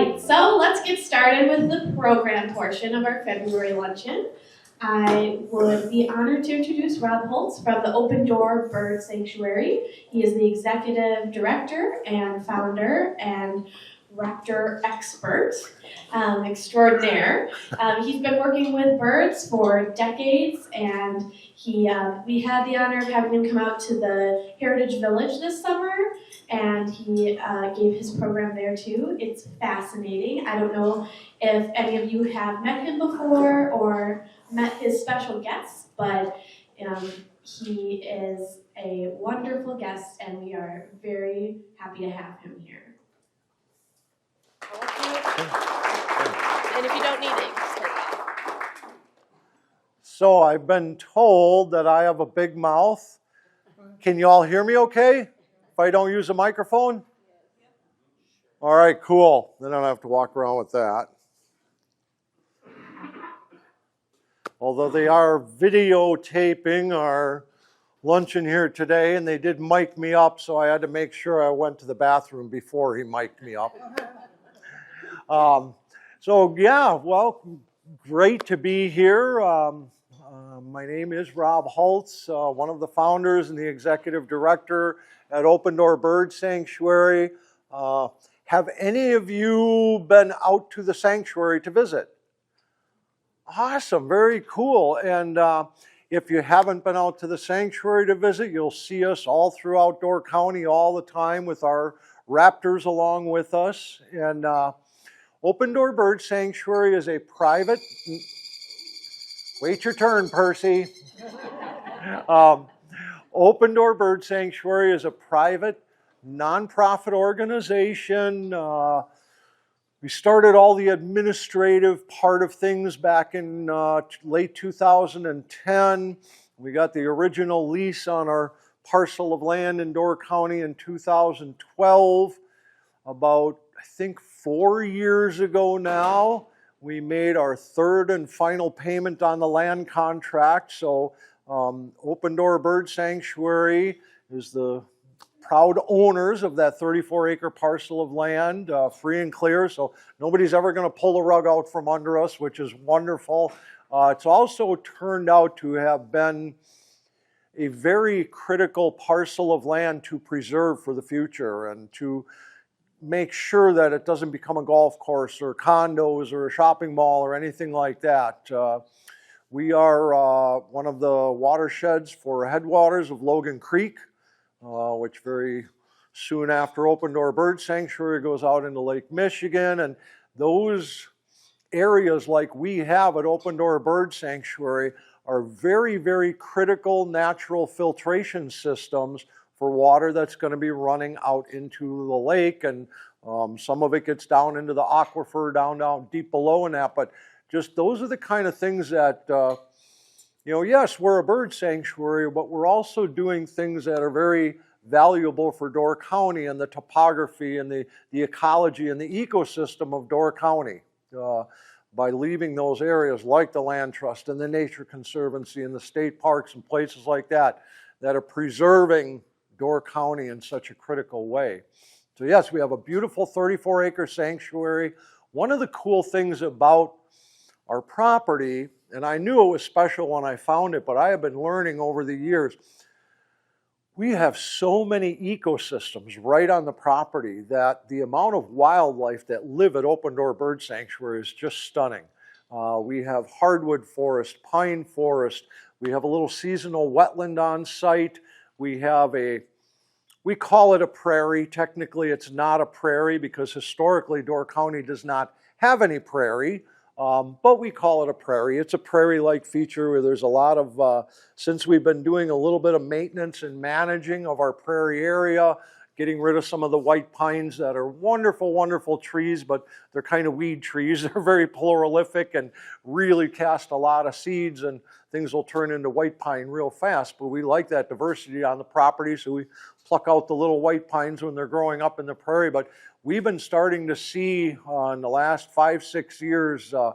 right, so let's get started with the program portion of our February luncheon. I would be honored to introduce Rob Holtz from the Open Door Bird Sanctuary. He is the executive director and founder and raptor expert extraordinaire. He's been working with birds for decades, and we had the honor of having him come out to the Heritage Village this summer, and he gave his program there too. It's fascinating. I don't know if any of you have met him before or met his special guests, but he is a wonderful guest, and we are very happy to have him here. And if you don't need it, just take it off. So I've been told that I have a big mouth. Can you all hear me okay if I don't use a microphone? All right, cool. Then I don't have to walk around with that. Although they are videotaping our luncheon here today, and they did mic me up, so I had to make sure I went to the bathroom before he mic'd me up. So yeah, well, great to be here. My name is Rob Holtz, one of the founders and the executive director at Open Door Bird Sanctuary. Have any of you been out to the sanctuary to visit? Awesome, very cool. And if you haven't been out to the sanctuary to visit, you'll see us all throughout Door County all the time with our raptors along with us. And Open Door Bird Sanctuary is a private, wait your turn, Percy. Open Door Bird Sanctuary is a private, nonprofit organization. We started all the administrative part of things back in late 2010. We got the original lease on our parcel of land in Door County in 2012. About, I think, 4 years ago now, we made our third and final payment on the land contract. So Open Door Bird Sanctuary is the proud owners of that 34-acre parcel of land, free and clear, so nobody's ever going to pull the rug out from under us, which is wonderful. It's also turned out to have been a very critical parcel of land to preserve for the future and to make sure that it doesn't become a golf course or condos or a shopping mall or anything like that. We are one of the watersheds for headwaters of Logan Creek, which very soon after Open Door Bird Sanctuary goes out into Lake Michigan. And those areas like we have at Open Door Bird Sanctuary are very, very critical natural filtration systems for water that's going to be running out into the lake. And some of it gets down into the aquifer, down deep below and that. But just those are the kind of things that yes, we're a bird sanctuary, but we're also doing things that are very valuable for Door County and the topography and the ecology and the ecosystem of Door County by leaving those areas like the Land Trust and the Nature Conservancy and the state parks and places like that that are preserving Door County in such a critical way. So yes, we have a beautiful 34-acre sanctuary. One of the cool things about our property, and I knew it was special when I found it, but I have been learning over the years, we have so many ecosystems right on the property that the amount of wildlife that live at Open Door Bird Sanctuary is just stunning. We have hardwood forest, pine forest, we have a little seasonal wetland on site, we call it a prairie. Technically it's not a prairie because historically Door County does not have any prairie. But we call it a prairie. It's a prairie-like feature where there's a lot of, since we've been doing a little bit of maintenance and managing of our prairie area, getting rid of some of the white pines that are wonderful, wonderful trees, but they're kind of weed trees. They're very prolific and really cast a lot of seeds, and things will turn into white pine real fast. But we like that diversity on the property, so we pluck out the little white pines when they're growing up in the prairie. But we've been starting to see in the last 5-6 years a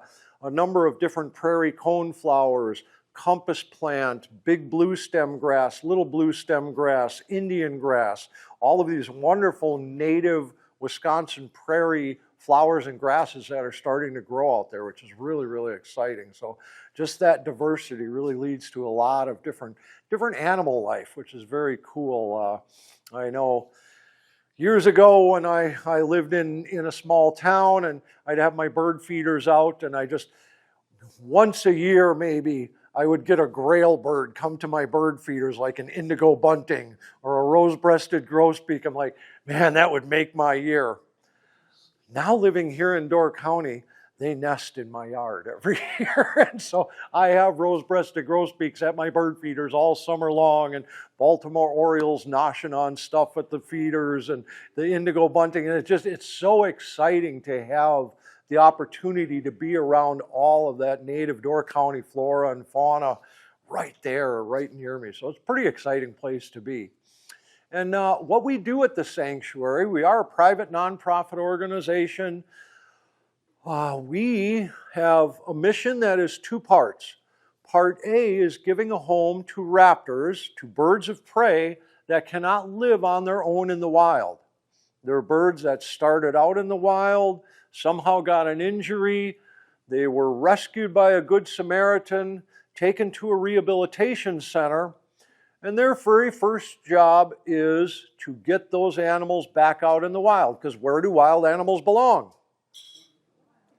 number of different prairie coneflowers, compass plant, big blue stem grass, little blue stem grass, Indian grass, all of these wonderful native Wisconsin prairie flowers and grasses that are starting to grow out there, which is really, really exciting. So just that diversity really leads to a lot of different animal life, which is very cool. I know years ago when I lived in a small town, and I'd have my bird feeders out, and I just, once a year maybe, I would get a grail bird come to my bird feeders, like an indigo bunting or a rose-breasted grosbeak. I'm like, man, that would make my year. Now living here in Door County, they nest in my yard every year. And so I have rose-breasted grosbeaks at my bird feeders all summer long, and Baltimore Orioles noshing on stuff at the feeders, and the indigo bunting. And it's so exciting to have the opportunity to be around all of that native Door County flora and fauna right there, right near me. So it's a pretty exciting place to be. And what we do at the sanctuary, we are a private nonprofit organization. We have a mission that is two parts. Part A is giving a home to raptors, to birds of prey that cannot live on their own in the wild. They're birds that started out in the wild, somehow got an injury, they were rescued by a good Samaritan, taken to a rehabilitation center, and their very first job is to get those animals back out in the wild, because where do wild animals belong?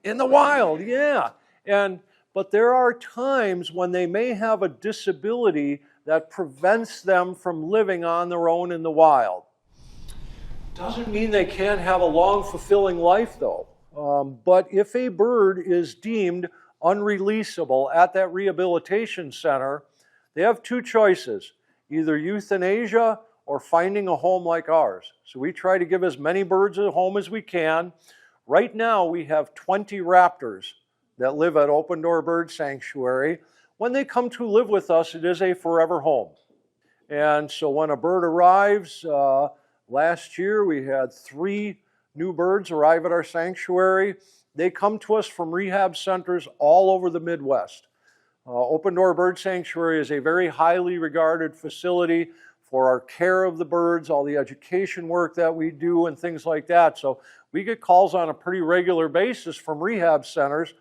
In the wild, yeah. But there are times when they may have a disability that prevents them from living on their own in the wild. Doesn't mean they can't have a long, fulfilling life, though. But if a bird is deemed unreleasable at that rehabilitation center, they have two choices: either euthanasia or finding a home like ours. So we try to give as many birds a home as we can. Right now, we have 20 raptors that live at Open Door Bird Sanctuary. When they come to live with us, it is a forever home. And so when a bird arrives, last year we had 3 new birds arrive at our sanctuary. They come to us from rehab centers all over the Midwest. Open Door Bird Sanctuary is a very highly regarded facility for our care of the birds, all the education work that we do and things like that. So we get calls on a pretty regular basis from rehab centers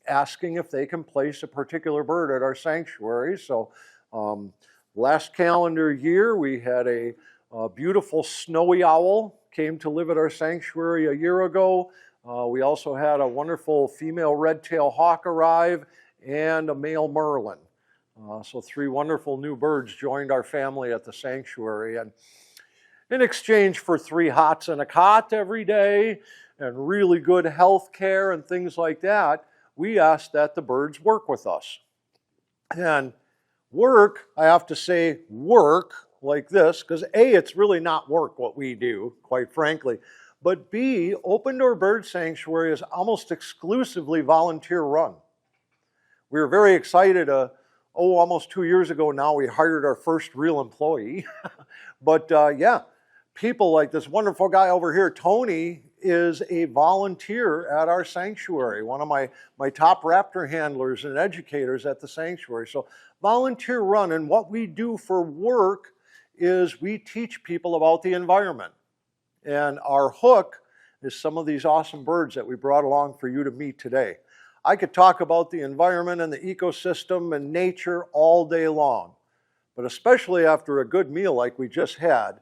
asking if they can place a particular bird at our sanctuary. So last calendar year, we had a beautiful snowy owl came to live at our sanctuary a year ago. We also had a wonderful female red-tailed hawk arrive and a male merlin. So 3 wonderful new birds joined our family at the sanctuary. And in exchange for 3 hots and a cot every day and really good health care and things like that, we asked that the birds work with us. And work, I have to say work like this, because A, it's really not work what we do, quite frankly. But B, Open Door Bird Sanctuary is almost exclusively volunteer run. We were very excited, almost 2 years ago now, we hired our first real employee. But yeah, people like this wonderful guy over here, Tony, is a volunteer at our sanctuary, one of my top raptor handlers and educators at the sanctuary. So volunteer run, and what we do for work is we teach people about the environment. And our hook is some of these awesome birds that we brought along for you to meet today. I could talk about the environment and the ecosystem and nature all day long, but especially after a good meal like we just had,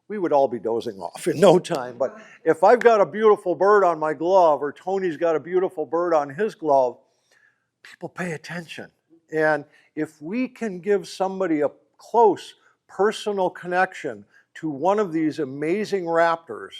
we would all be dozing off in no time. But if I've got a beautiful bird on my glove, or Tony's got a beautiful bird on his glove, people pay attention. And if we can give somebody a close personal connection to one of these amazing raptors,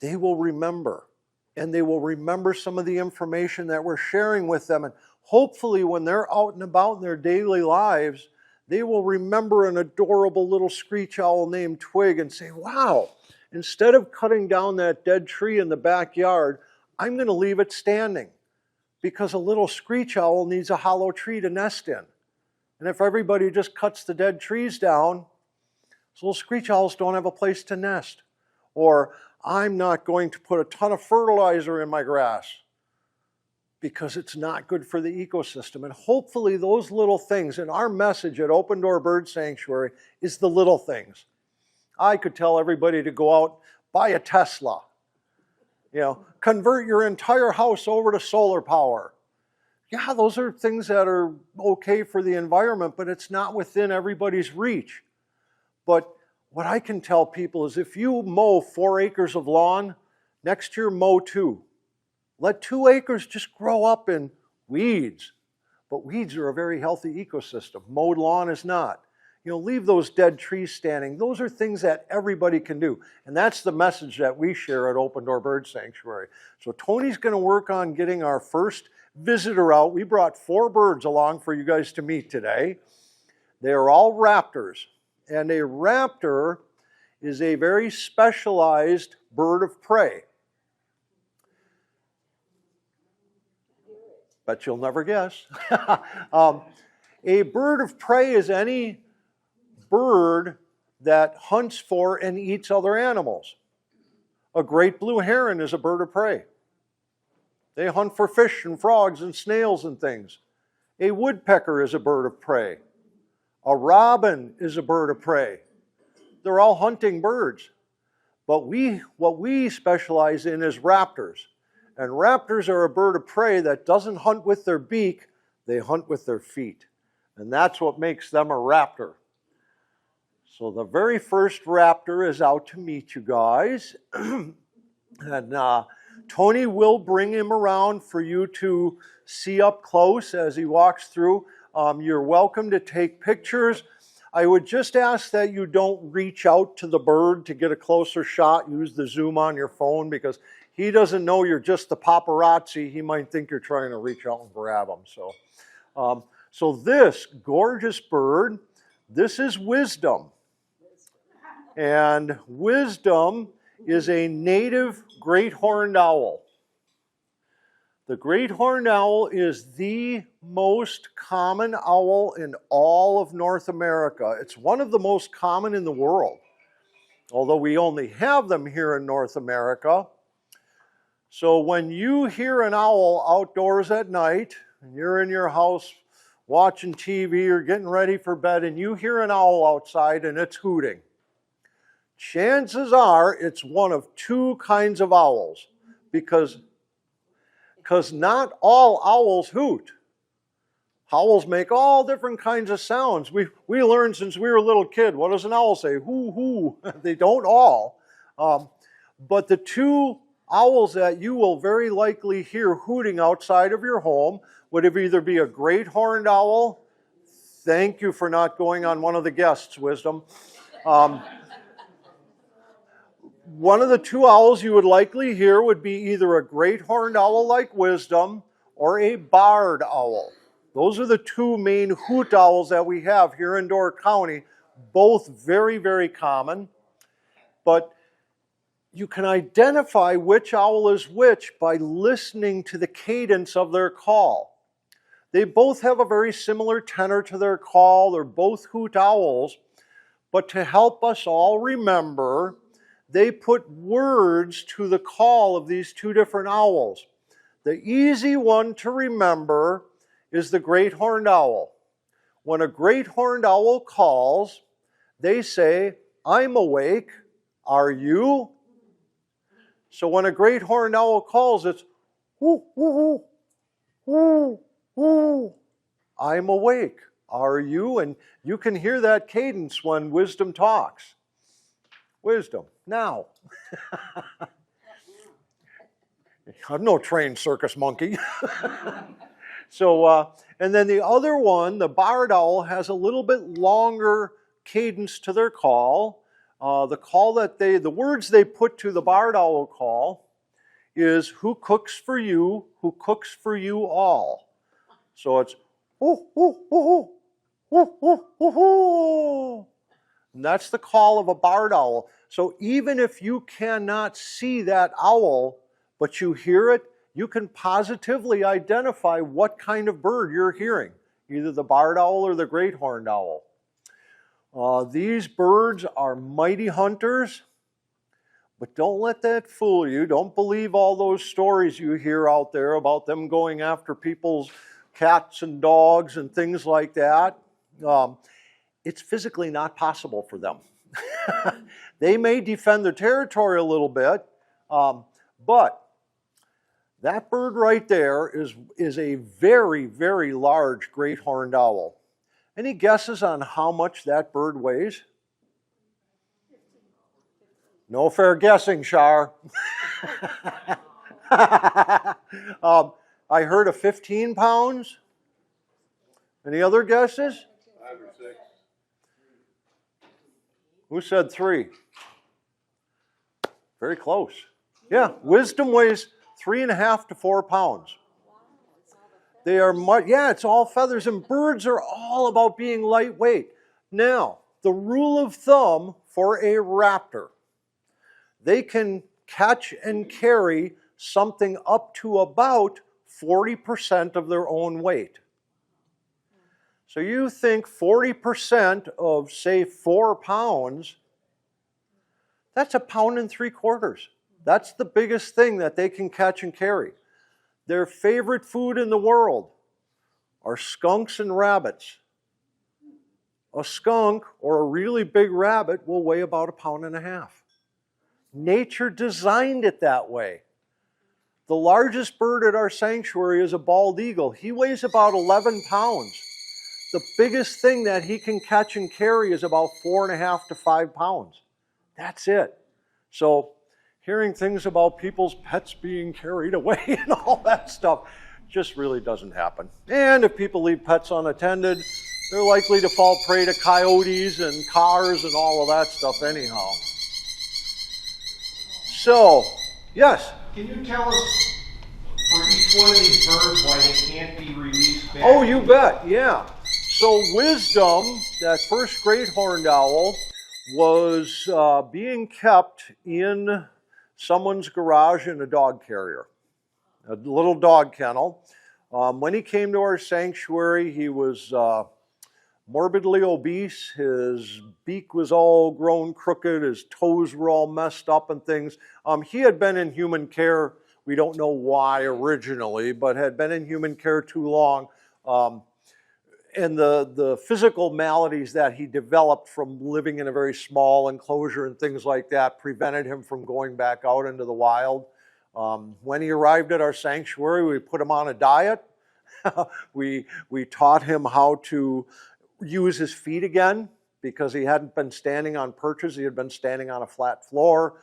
they will remember. And they will remember some of the information that we're sharing with them. And hopefully when they're out and about in their daily lives, they will remember an adorable little screech owl named Twig and say, wow, instead of cutting down that dead tree in the backyard, I'm going to leave it standing, because a little screech owl needs a hollow tree to nest in. And if everybody just cuts the dead trees down, those little screech owls don't have a place to nest. Or I'm not going to put a ton of fertilizer in my grass because it's not good for the ecosystem. And hopefully those little things, and our message at Open Door Bird Sanctuary is the little things. I could tell everybody to go out, buy a Tesla. Convert your entire house over to solar power. Yeah, those are things that are okay for the environment, but it's not within everybody's reach. But what I can tell people is if you mow 4 acres of lawn, next year mow 2. Let 2 acres just grow up in weeds. But weeds are a very healthy ecosystem. Mowed lawn is not. Leave those dead trees standing. Those are things that everybody can do. And that's the message that we share at Open Door Bird Sanctuary. So Tony's going to work on getting our first visitor out. We brought 4 birds along for you guys to meet today. They are all raptors. And a raptor is a very specialized bird of prey. Bet you'll never guess. A bird of prey is any bird that hunts for and eats other animals. A great blue heron is a bird of prey. They hunt for fish and frogs and snails and things. A woodpecker is a bird of prey. A robin is a bird of prey. They're all hunting birds. But what we specialize in is raptors. And raptors are a bird of prey that doesn't hunt with their beak, they hunt with their feet. And that's what makes them a raptor. So the very first raptor is out to meet you guys. And Tony will bring him around for you to see up close as he walks through. You're welcome to take pictures. I would just ask that you don't reach out to the bird to get a closer shot. Use the zoom on your phone because he doesn't know you're just the paparazzi. He might think you're trying to reach out and grab him. So this gorgeous bird, this is Wisdom. And Wisdom is a native great horned owl. The great horned owl is the most common owl in all of North America. It's one of the most common in the world, although we only have them here in North America. So when you hear an owl outdoors at night, and you're in your house watching TV or getting ready for bed, and you hear an owl outside and it's hooting, chances are it's one of 2 kinds of owls, because not all owls hoot. Owls make all different kinds of sounds. We learned since we were a little kid, what does an owl say? Hoo, hoo. They don't all. But the 2 owls that you will very likely hear hooting outside of your home would either be a great horned owl. Thank you for not going on one of the guests, Wisdom. One of the 2 owls you would likely hear would be either a great horned owl like Wisdom or a barred owl. Those are the 2 main hoot owls that we have here in Door County, both very, very common. But you can identify which owl is which by listening to the cadence of their call. They both have a very similar tenor to their call. They're both hoot owls. But to help us all remember, they put words to the call of these 2 different owls. The easy one to remember is the great horned owl. When a great horned owl calls, they say, "I'm awake, are you?" So when a great horned owl calls, it's, "Whoo, whoo, whoo, whoo, I'm awake, are you?" And you can hear that cadence when Wisdom talks. Wisdom, now. I'm no trained circus monkey. And then the other one, the barred owl, has a little bit longer cadence to their call. The words they put to the barred owl call is, "Who cooks for you? Who cooks for you all?" So it's, "Ooh, ooh, ooh, ooh, ooh, ooh, ooh." And that's the call of a barred owl. So even if you cannot see that owl, but you hear it, you can positively identify what kind of bird you're hearing, either the barred owl or the great horned owl. These birds are mighty hunters, but don't let that fool you. Don't believe all those stories you hear out there about them going after people's cats and dogs and things like that. It's physically not possible for them. They may defend their territory a little bit, but That bird right there is a very, very large great horned owl. Any guesses on how much that bird weighs? No fair guessing, Shar. I heard of 15 pounds. Any other guesses? 5 or 6. Who said 3? Very close. Yeah, wisdom weighs 3.5 to 4 pounds. They are yeah, it's all feathers, and birds are all about being lightweight. Now, the rule of thumb for a raptor, they can catch and carry something up to about 40% of their own weight. So you think 40% of, say, 4 pounds, that's 1.75 pounds. That's the biggest thing that they can catch and carry. Their favorite food in the world are skunks and rabbits. A skunk or a really big rabbit will weigh about 1.5 pounds. Nature designed it that way. The largest bird at our sanctuary is a bald eagle. He weighs about 11 pounds. The biggest thing that he can catch and carry is about 4.5 to 5 pounds. That's it. So hearing things about people's pets being carried away and all that stuff just really doesn't happen. And if people leave pets unattended, they're likely to fall prey to coyotes and cars and all of that stuff anyhow. So, yes? Can you tell us for each one of these birds why they can't be released back? Oh, you bet, yeah. So Wisdom, that first great horned owl, was being kept in someone's garage in a dog carrier, a little dog kennel. When he came to our sanctuary, he was morbidly obese. His beak was all grown crooked. His toes were all messed up and things. He had been in human care. We don't know why originally, but had been in human care too long. And the physical maladies that he developed from living in a very small enclosure and things like that prevented him from going back out into the wild. When he arrived at our sanctuary, we put him on a diet. we taught him how to use his feet again because he hadn't been standing on perches. He had been standing on a flat floor.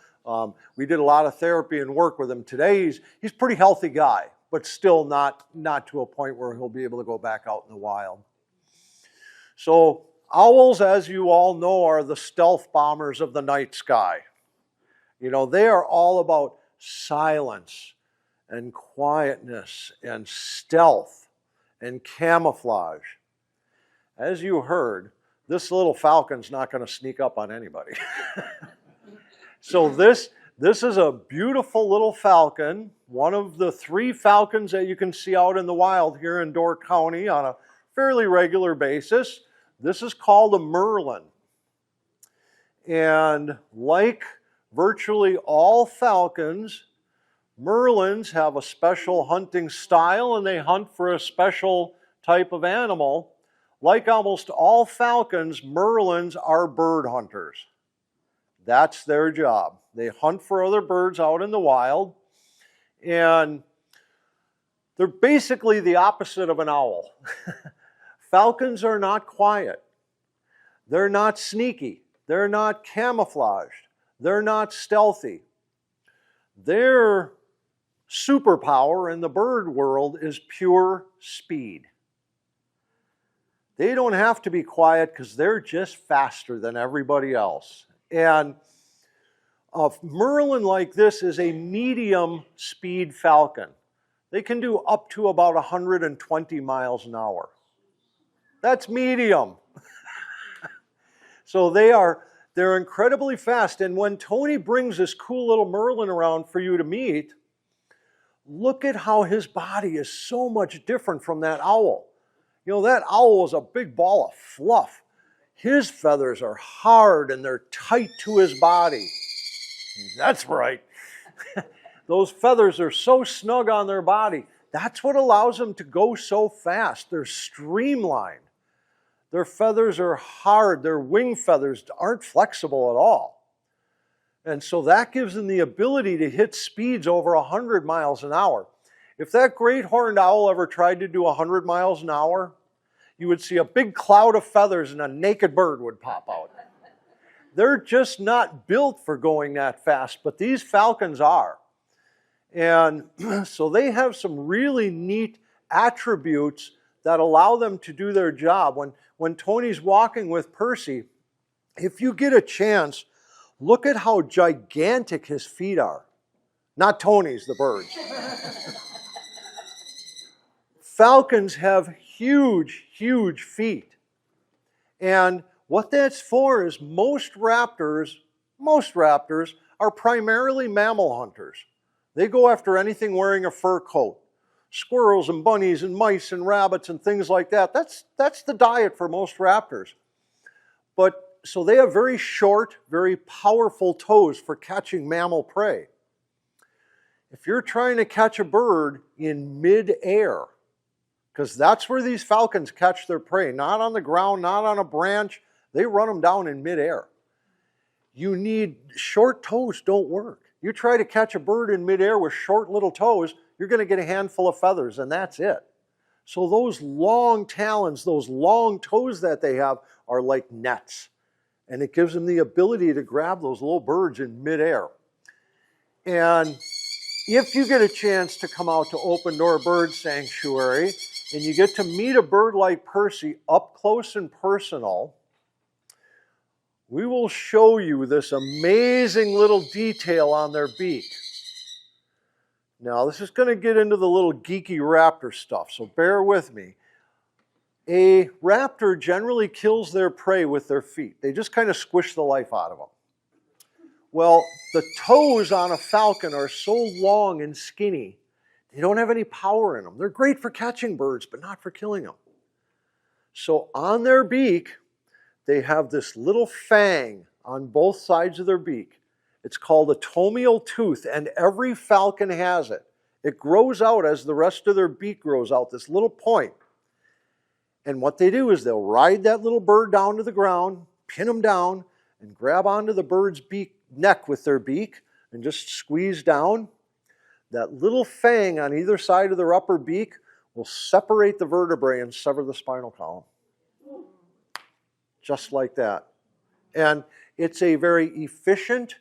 We did a lot of therapy and work with him. Today, he's a pretty healthy guy, but still not to a point where he'll be able to go back out in the wild. So owls, as you all know, are the stealth bombers of the night sky. You know, they are all about silence and quietness and stealth and camouflage. As you heard, this little falcon's not going to sneak up on anybody. So this is a beautiful little falcon, one of the 3 falcons that you can see out in the wild here in Door County on a fairly regular basis. This is called a merlin. And like virtually all falcons, merlins have a special hunting style and they hunt for a special type of animal. Like almost all falcons, merlins are bird hunters. That's their job. They hunt for other birds out in the wild, and they're basically the opposite of an owl. Falcons are not quiet. They're not sneaky. They're not camouflaged. They're not stealthy. Their superpower in the bird world is pure speed. They don't have to be quiet because they're just faster than everybody else. And a merlin like this is a medium speed falcon. They can do up to about 120 miles an hour. That's medium. So they're incredibly fast. And when Tony brings this cool little merlin around for you to meet, look at how his body is so much different from that owl. You know, that owl is a big ball of fluff. His feathers are hard and they're tight to his body. That's right. Those feathers are so snug on their body. That's what allows them to go so fast. They're streamlined. Their feathers are hard. Their wing feathers aren't flexible at all. And so that gives them the ability to hit speeds over 100 miles an hour. If that great horned owl ever tried to do 100 miles an hour, you would see a big cloud of feathers and a naked bird would pop out. They're just not built for going that fast, but these falcons are. And so they have some really neat attributes that allow them to do their job. When Tony's walking with Percy, if you get a chance, look at how gigantic his feet are. Not Tony's, the bird. Falcons have huge, huge feet. And what that's for is most raptors are primarily mammal hunters. They go after anything wearing a fur coat. Squirrels and bunnies and mice and rabbits and things like that. That's the diet for most raptors. But so they have very short, very powerful toes for catching mammal prey. If you're trying to catch a bird in mid-air, because that's where these falcons catch their prey, not on the ground, not on a branch, they run them down in mid-air. You need short toes, don't work. You try to catch a bird in midair with short little toes, you're going to get a handful of feathers, and that's it. So those long talons, those long toes that they have are like nets. And it gives them the ability to grab those little birds in midair. And if you get a chance to come out to Open Door Bird Sanctuary and you get to meet a bird like Percy up close and personal, we will show you this amazing little detail on their beak. Now, this is going to get into the little geeky raptor stuff, so bear with me. A raptor generally kills their prey with their feet. They just kind of squish the life out of them. Well, the toes on a falcon are so long and skinny, they don't have any power in them. They're great for catching birds, but not for killing them. So on their beak, they have this little fang on both sides of their beak. It's called a tomial tooth, and every falcon has it. It grows out as the rest of their beak grows out, this little point. And what they do is they'll ride that little bird down to the ground, pin them down, and grab onto the bird's neck with their beak and just squeeze down. That little fang on either side of their upper beak will separate the vertebrae and sever the spinal column. Just like that. And it's a very efficient,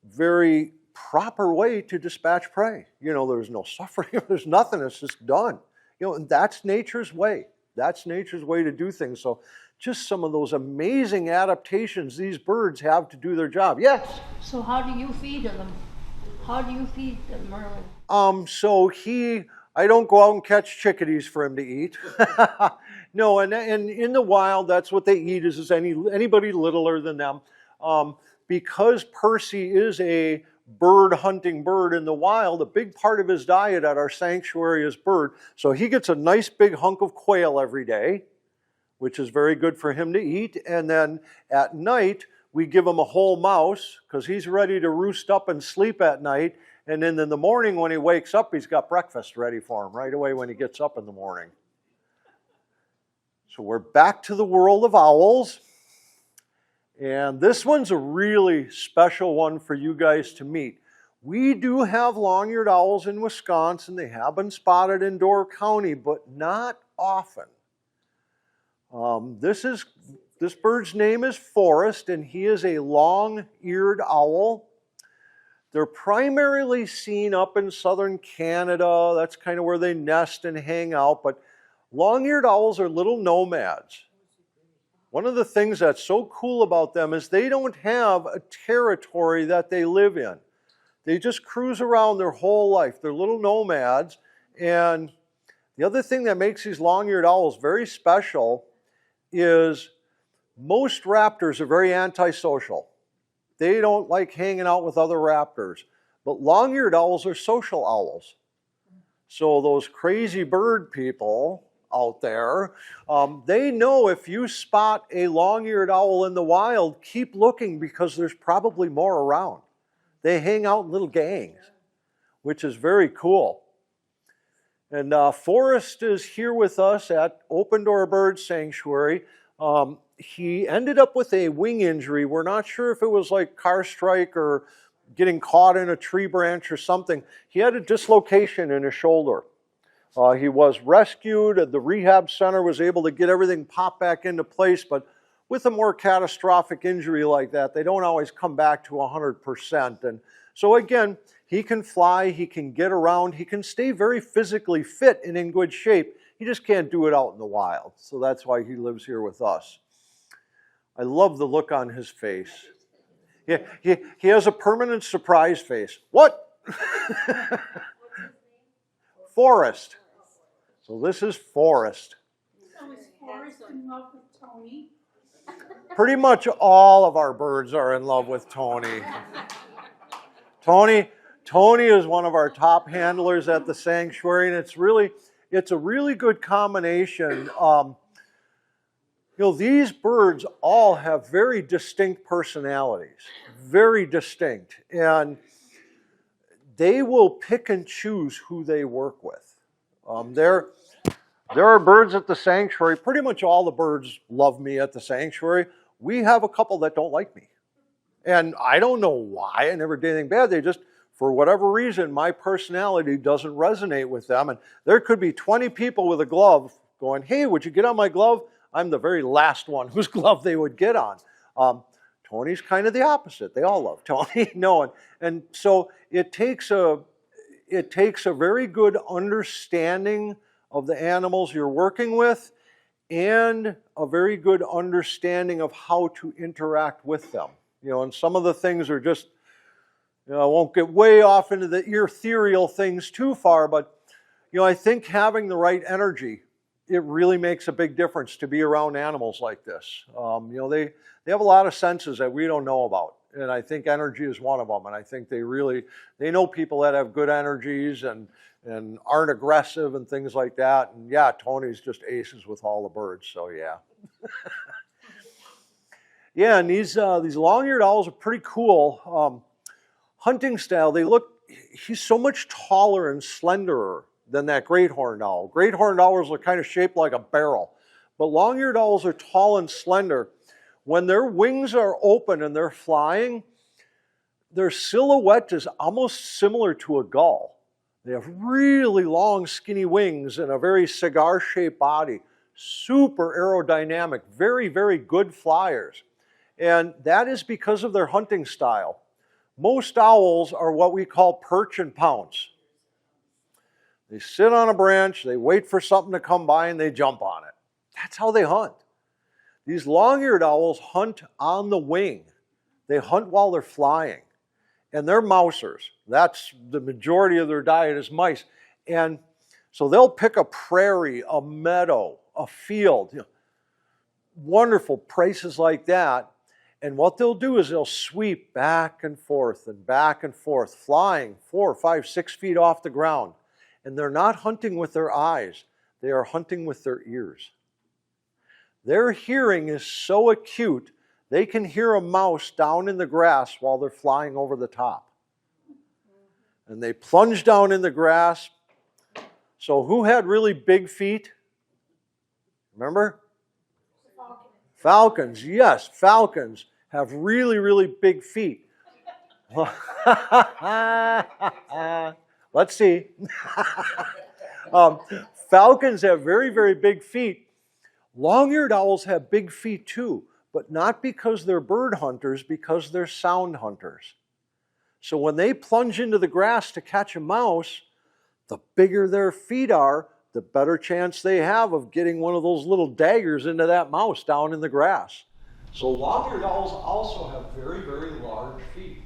very proper way to dispatch prey. You know, there's no suffering, there's nothing, it's just done. You know, and that's nature's way. That's nature's way to do things. So just some of those amazing adaptations these birds have to do their job. Yes? So how do you feed them? How do you feed them, Merlin? I don't go out and catch chickadees for him to eat. No, and in the wild, that's what they eat is anybody littler than them. Because Percy is a bird hunting bird in the wild, a big part of his diet at our sanctuary is bird. So he gets a nice big hunk of quail every day, which is very good for him to eat. And then at night, we give him a whole mouse because he's ready to roost up and sleep at night. And then in the morning when he wakes up, he's got breakfast ready for him right away when he gets up in the morning. So we're back to the world of owls. And this one's a really special one for you guys to meet. We do have long-eared owls in Wisconsin. They have been spotted in Door County, but not often. This bird's name is Forrest, and he is a long-eared owl. They're primarily seen up in southern Canada. That's kind of where they nest and hang out. But long-eared owls are little nomads. One of the things that's so cool about them is they don't have a territory that they live in. They just cruise around their whole life. They're little nomads. And the other thing that makes these long-eared owls very special is most raptors are very antisocial. They don't like hanging out with other raptors. But long-eared owls are social owls. So those crazy bird people out there, they know if you spot a long-eared owl in the wild, keep looking because there's probably more around. They hang out in little gangs, which is very cool. And Forrest is here with us at Open Door Bird Sanctuary. He ended up with a wing injury. We're not sure if it was like car strike or getting caught in a tree branch or something. He had a dislocation in his shoulder. He was rescued. The rehab center was able to get everything popped back into place, but with a more catastrophic injury like that, they don't always come back to 100%. And so again, he can fly, he can get around, he can stay very physically fit and in good shape. He just can't do it out in the wild. So that's why he lives here with us. I love the look on his face. He has a permanent surprise face. What? Forrest. So this is Forrest. So is Forrest in love with Tony? Pretty much all of our birds are in love with Tony. Tony is one of our top handlers at the sanctuary, and it's a really good combination. These birds all have very distinct personalities, very distinct, and they will pick and choose who they work with. There are birds at the sanctuary. Pretty much all the birds love me at the sanctuary. We have a couple that don't like me. And I don't know why. I never did anything bad. They just, for whatever reason, my personality doesn't resonate with them. And there could be 20 people with a glove going, hey, would you get on my glove? I'm the very last one whose glove they would get on. Tony's kind of the opposite. They all love Tony. No, and so it takes a very good understanding of the animals you're working with and a very good understanding of how to interact with them. And some of the things are just, I won't get way off into the ethereal things too far, but I think having the right energy, it really makes a big difference to be around animals like this. They have a lot of senses that we don't know about, and I think energy is one of them. And I think they know people that have good energies and aren't aggressive and things like that. And yeah, Tony's just aces with all the birds. So yeah. Yeah, and these long-eared owls are pretty cool. Hunting style, he's so much taller and slenderer than that great horned owl. Great horned owls are kind of shaped like a barrel, but long-eared owls are tall and slender. When their wings are open and they're flying, their silhouette is almost similar to a gull. They have really long, skinny wings and a very cigar-shaped body. Super aerodynamic, very, very good flyers. And that is because of their hunting style. Most owls are what we call perch and pounce. They sit on a branch, they wait for something to come by, and they jump on it. That's how they hunt. These long-eared owls hunt on the wing. They hunt while they're flying. And they're mousers. That's the majority of their diet is mice. And so they'll pick a prairie, a meadow, a field, wonderful places like that. And what they'll do is they'll sweep back and forth, flying 4, 5, 6 feet off the ground. And they're not hunting with their eyes. They are hunting with their ears. Their hearing is so acute, they can hear a mouse down in the grass while they're flying over the top. And they plunge down in the grass. So who had really big feet? Remember? Falcons. Yes, falcons have really, really big feet. Let's see. Falcons have very, very big feet. Long-eared owls have big feet too, but not because they're bird hunters, because they're sound hunters. So when they plunge into the grass to catch a mouse, the bigger their feet are, the better chance they have of getting one of those little daggers into that mouse down in the grass. So long-eared owls also have very, very large feet.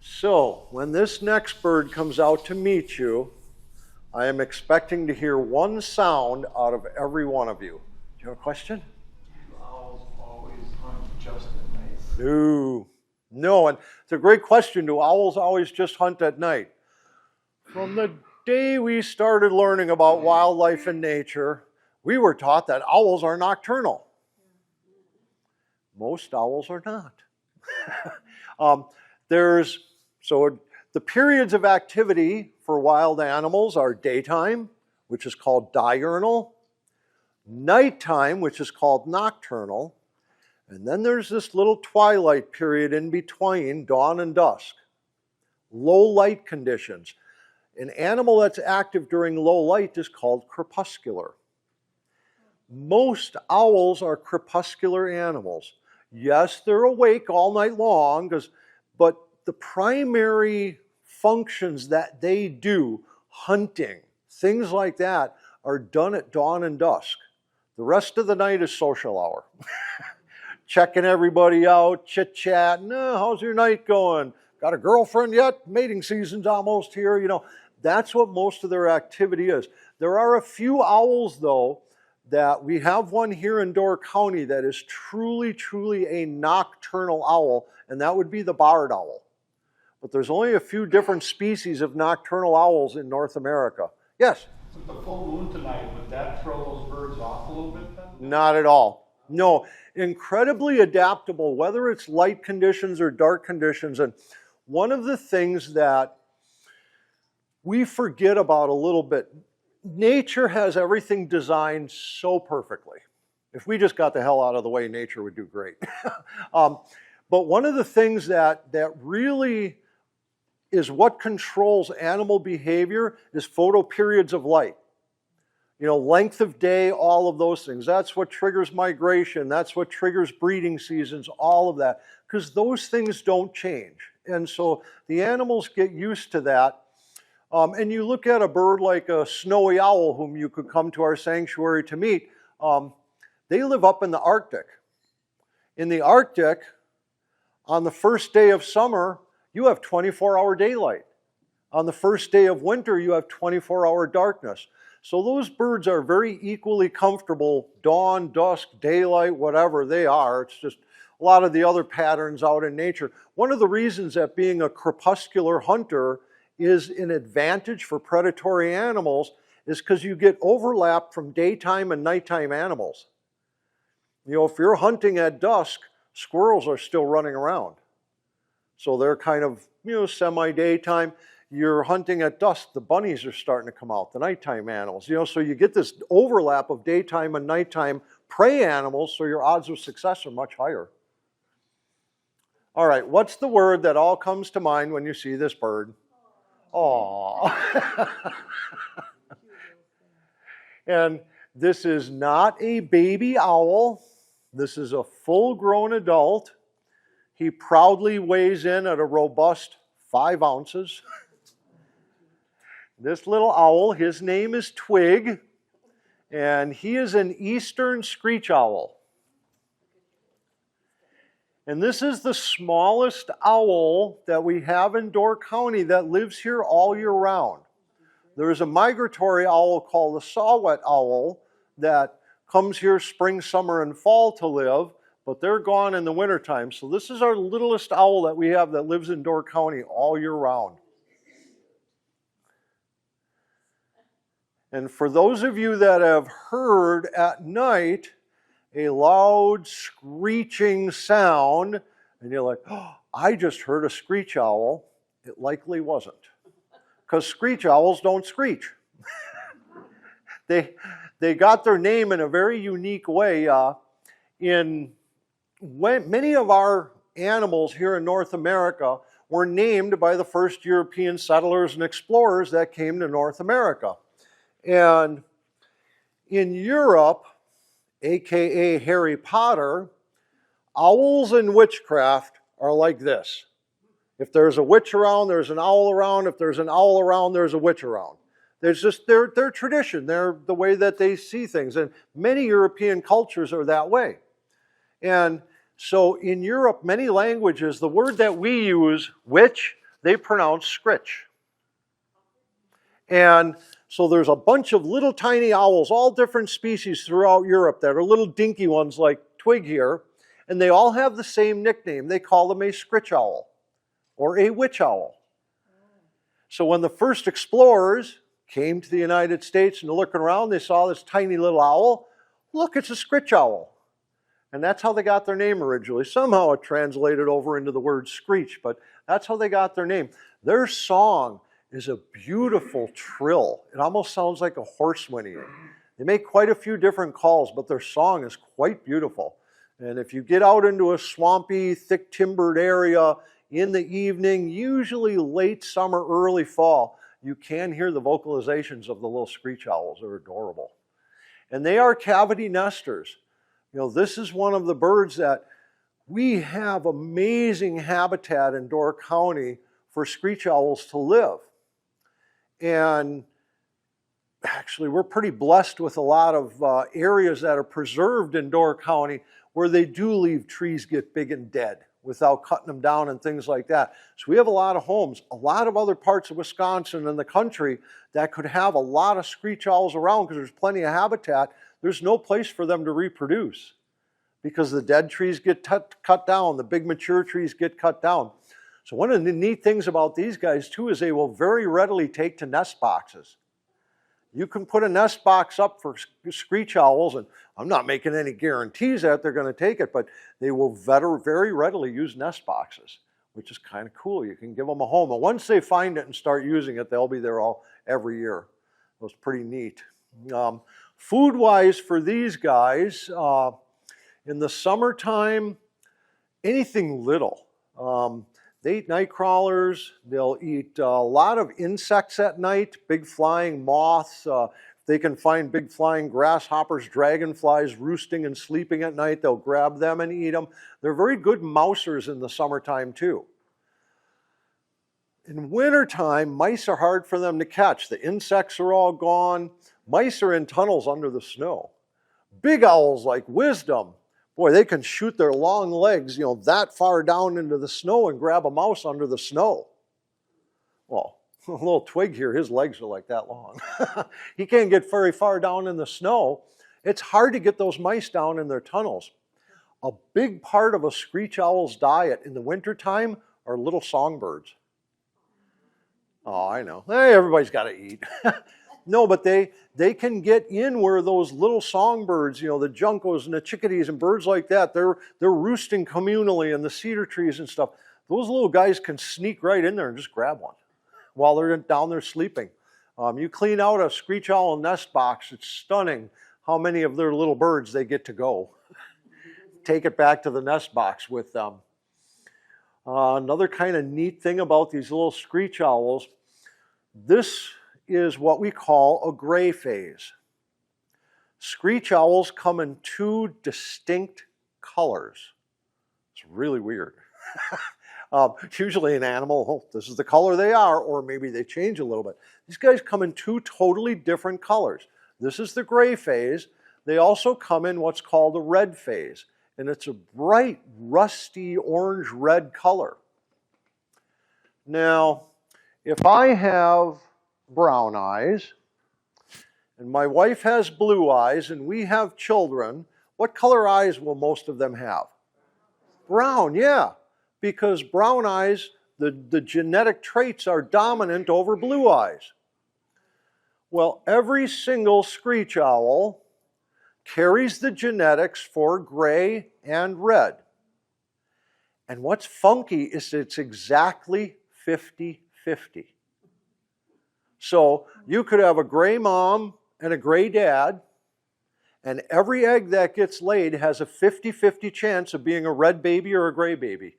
So when this next bird comes out to meet you, I am expecting to hear one sound out of every one of you. Do you have a question? Do owls always hunt just at night? No, and it's a great question. Do owls always just hunt at night? From the day we started learning about wildlife and nature, we were taught that owls are nocturnal. Most owls are not. The periods of activity for wild animals are daytime, which is called diurnal, nighttime, which is called nocturnal, And then there's this little twilight period in between dawn and dusk. Low light conditions. An animal that's active during low light is called crepuscular. Most owls are crepuscular animals. Yes, they're awake all night long, but the primary functions that they do, hunting, things like that, are done at dawn and dusk. The rest of the night is social hour. Checking everybody out, chit-chatting, how's your night going? Got a girlfriend yet? Mating season's almost here. That's what most of their activity is. There are a few owls, though, that we have one here in Door County that is truly, truly a nocturnal owl, and that would be the barred owl. But there's only a few different species of nocturnal owls in North America. Yes? With the full moon tonight, would that throw those birds off a little bit then? Not at all. No, incredibly adaptable, whether it's light conditions or dark conditions. And one of the things that we forget about a little bit, nature has everything designed so perfectly. If we just got the hell out of the way, nature would do great. But one of the things that really is what controls animal behavior is photoperiods of light. Length of day, all of those things. That's what triggers migration. That's what triggers breeding seasons, all of that. Because those things don't change. And so the animals get used to that. And you look at a bird like a snowy owl, whom you could come to our sanctuary to meet, they live up in the Arctic. In the Arctic, on the first day of summer, you have 24-hour daylight. On the first day of winter, you have 24-hour darkness. So those birds are very equally comfortable, dawn, dusk, daylight, whatever they are. It's just a lot of the other patterns out in nature. One of the reasons that being a crepuscular hunter is an advantage for predatory animals is because you get overlap from daytime and nighttime animals. If you're hunting at dusk, squirrels are still running around. So they're kind of, semi-daytime. You're hunting at dusk, the bunnies are starting to come out, the nighttime animals. So you get this overlap of daytime and nighttime prey animals, so your odds of success are much higher. All right, what's the word that all comes to mind when you see this bird? Aww. And this is not a baby owl. This is a full-grown adult. He proudly weighs in at a robust 5 ounces. This little owl, his name is Twig, and he is an eastern screech owl. And this is the smallest owl that we have in Door County that lives here all year round. There is a migratory owl called the saw-whet owl that comes here spring, summer, and fall to live, but they're gone in the wintertime. So this is our littlest owl that we have that lives in Door County all year round. And for those of you that have heard at night a loud screeching sound, and you're like, oh, I just heard a screech owl, it likely wasn't. Because screech owls don't screech. They got their name in a very unique way. Many of our animals here in North America were named by the first European settlers and explorers that came to North America. And in Europe, aka Harry Potter, owls and witchcraft are like this. If there's a witch around, there's an owl around. If there's an owl around, there's a witch around. There's just their tradition, they're the way that they see things. And many European cultures are that way. And so in Europe, many languages, the word that we use, witch, they pronounce scritch. And so there's a bunch of little tiny owls, all different species throughout Europe that are little dinky ones like Twig here, and they all have the same nickname. They call them a scritch owl or a witch owl. So when the first explorers came to the United States and looking around, they saw this tiny little owl. Look, it's a scritch owl. And that's how they got their name originally. Somehow it translated over into the word screech, but that's how they got their name. Their song is a beautiful trill. It almost sounds like a horse whinnying. They make quite a few different calls, but their song is quite beautiful. And if you get out into a swampy, thick timbered area in the evening, usually late summer, early fall, you can hear the vocalizations of the little screech owls. They're adorable. And they are cavity nesters. You know, this is one of the birds that we have amazing habitat in Door County for screech owls to live. And actually, we're pretty blessed with a lot of areas that are preserved in Door County where they do leave trees get big and dead without cutting them down and things like that. So we have a lot of homes, a lot of other parts of Wisconsin and the country that could have a lot of screech owls around because there's plenty of habitat. There's no place for them to reproduce because the dead trees get cut down, the big mature trees get cut down. So one of the neat things about these guys too is they will very readily take to nest boxes. You can put a nest box up for screech owls, and I'm not making any guarantees that they're going to take it, but they will very readily use nest boxes, which is kind of cool. You can give them a home. And once they find it and start using it, they'll be there every year. It was pretty neat. Food-wise for these guys, in the summertime, anything little. They eat night crawlers. They'll eat a lot of insects at night, big flying moths. If they can find big flying grasshoppers, dragonflies roosting and sleeping at night, they'll grab them and eat them. They're very good mousers in the summertime too. In wintertime, mice are hard for them to catch. The insects are all gone. Mice are in tunnels under the snow. Big owls like Wisdom, boy, they can shoot their long legs, that far down into the snow and grab a mouse under the snow. Well, a little twig here, his legs are like that long. He can't get very far down in the snow. It's hard to get those mice down in their tunnels. A big part of a screech owl's diet in the wintertime are little songbirds. Oh, I know. Hey, everybody's got to eat. No, but they can get in where those little songbirds, the juncos and the chickadees and birds like that, they're roosting communally in the cedar trees and stuff. Those little guys can sneak right in there and just grab one while they're down there sleeping. You clean out a screech owl nest box, it's stunning how many of their little birds they get to go. Take it back to the nest box with them. Another kind of neat thing about these little screech owls, this is what we call a gray phase. Screech owls come in two distinct colors. It's really weird. Usually an animal, this is the color they are, or maybe they change a little bit. These guys come in two totally different colors. This is the gray phase. They also come in what's called a red phase, and it's a bright, rusty, orange-red color. Now, if I have brown eyes, and my wife has blue eyes, and we have children, what color eyes will most of them have? Brown, yeah, because brown eyes, the genetic traits are dominant over blue eyes. Well, every single screech owl carries the genetics for gray and red. And what's funky is it's exactly 50-50. So you could have a gray mom and a gray dad, and every egg that gets laid has a 50-50 chance of being a red baby or a gray baby.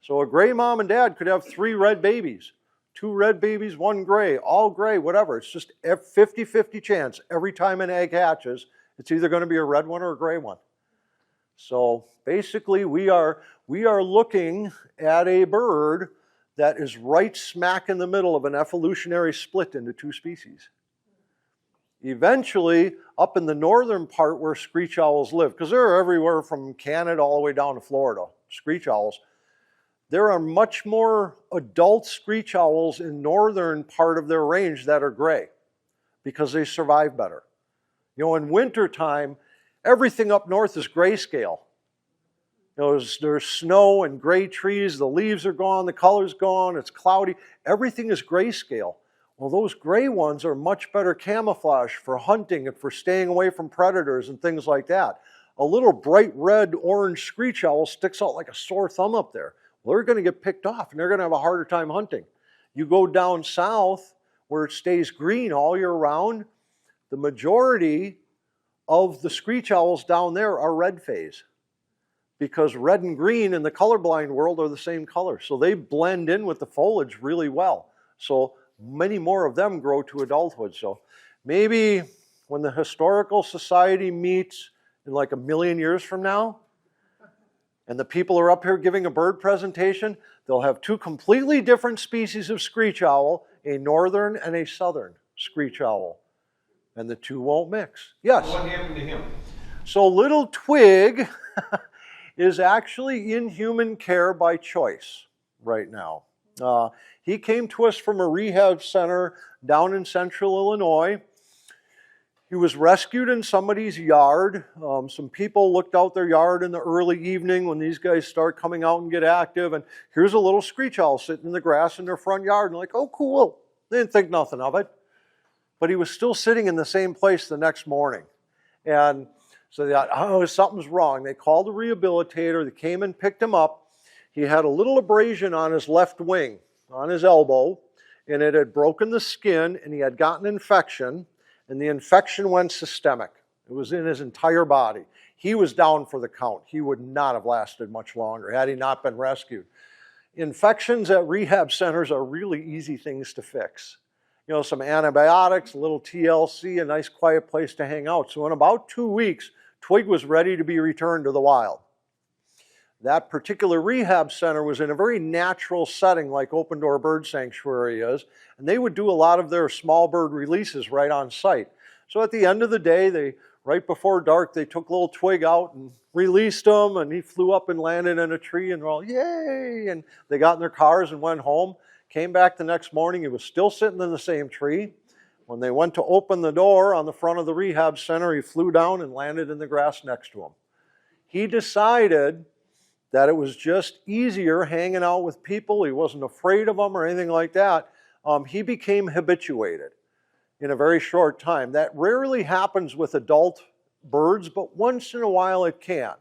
So a gray mom and dad could have 3 red babies, 2 red babies, 1 gray, all gray, whatever. It's just a 50-50 chance every time an egg hatches, it's either going to be a red one or a gray one. So basically we are looking at a bird that is right smack in the middle of an evolutionary split into 2 species. Eventually, up in the northern part where screech owls live, because they're everywhere from Canada all the way down to Florida, screech owls, there are much more adult screech owls in northern part of their range that are gray because they survive better. In wintertime, everything up north is grayscale. There's snow and gray trees, the leaves are gone, the color's gone, it's cloudy. Everything is grayscale. Well, those gray ones are much better camouflage for hunting and for staying away from predators and things like that. A little bright red, orange screech owl sticks out like a sore thumb up there. Well, they're going to get picked off and they're going to have a harder time hunting. You go down south where it stays green all year round, the majority of the screech owls down there are red phase. because red and green in the colorblind world are the same color. So they blend in with the foliage really well. So many more of them grow to adulthood. So maybe when the Historical Society meets in like 1,000,000 years from now, and the people are up here giving a bird presentation, they'll have two completely different species of screech owl, a northern and a southern screech owl. And the two won't mix. Yes? What happened to him? So little Twig is actually in human care by choice right now. He came to us from a rehab center down in central Illinois. He was rescued in somebody's yard. Some people looked out their yard in the early evening when these guys start coming out and get active, and here's a little screech owl sitting in the grass in their front yard, and like, oh, cool. They didn't think nothing of it. But he was still sitting in the same place the next morning. And so they thought, oh, something's wrong. They called a rehabilitator. They came and picked him up. He had a little abrasion on his left wing, on his elbow, and it had broken the skin, and he had gotten an infection, and the infection went systemic. It was in his entire body. He was down for the count. He would not have lasted much longer had he not been rescued. Infections at rehab centers are really easy things to fix. You know, some antibiotics, a little TLC, a nice quiet place to hang out. So in about 2 weeks, Twig was ready to be returned to the wild. That particular rehab center was in a very natural setting like Open Door Bird Sanctuary is, and they would do a lot of their small bird releases right on site. So at the end of the day, right before dark, they took little Twig out and released him, and he flew up and landed in a tree, and they're all, yay! And they got in their cars and went home. Came back the next morning, he was still sitting in the same tree. When they went to open the door on the front of the rehab center, he flew down and landed in the grass next to him. He decided that it was just easier hanging out with people. He wasn't afraid of them or anything like that. He became habituated in a very short time. That rarely happens with adult birds, but once in a while it can.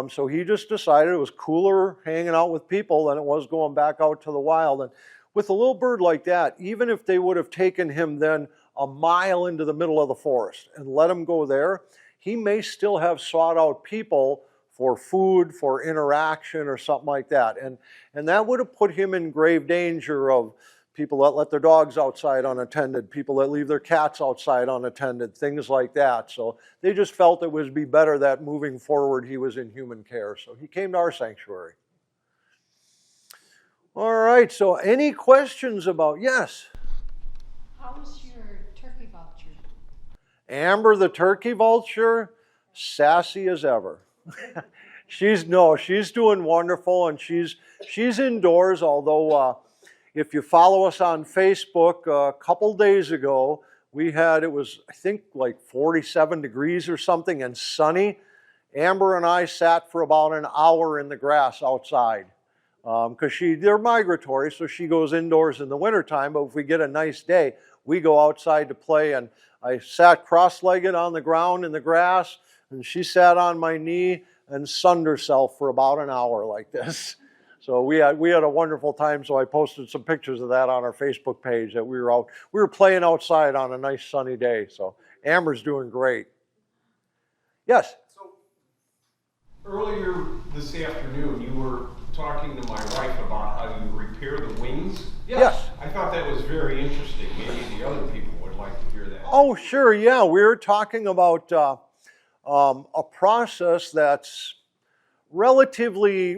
So he just decided it was cooler hanging out with people than it was going back out to the wild. And with a little bird like that, even if they would have taken him then a mile into the middle of the forest and let him go there, he may still have sought out people for food, for interaction, or something like that. And that would have put him in grave danger of people that let their dogs outside unattended, people that leave their cats outside unattended, things like that. So they just felt it would be better that moving forward he was in human care. So he came to our sanctuary. All right, so any questions about, yes? How was your turkey vulture? Amber the turkey vulture, sassy as ever. She's doing wonderful, and she's indoors, although if you follow us on Facebook, a couple days ago, it was, I think, like 47 degrees or something and sunny. Amber and I sat for about an hour in the grass outside because they're migratory, so she goes indoors in the wintertime, but if we get a nice day, we go outside to play, and I sat cross-legged on the ground in the grass, and she sat on my knee and sunned herself for about an hour like this. So we had a wonderful time, so I posted some pictures of that on our Facebook page that we were playing outside on a nice sunny day. So Amber's doing great. Yes? So earlier this afternoon, you were talking to my wife about how you repair the wings. Yes. I thought that was very interesting. Maybe the other people would like to hear that. Oh, sure, yeah. We were talking about a process that's relatively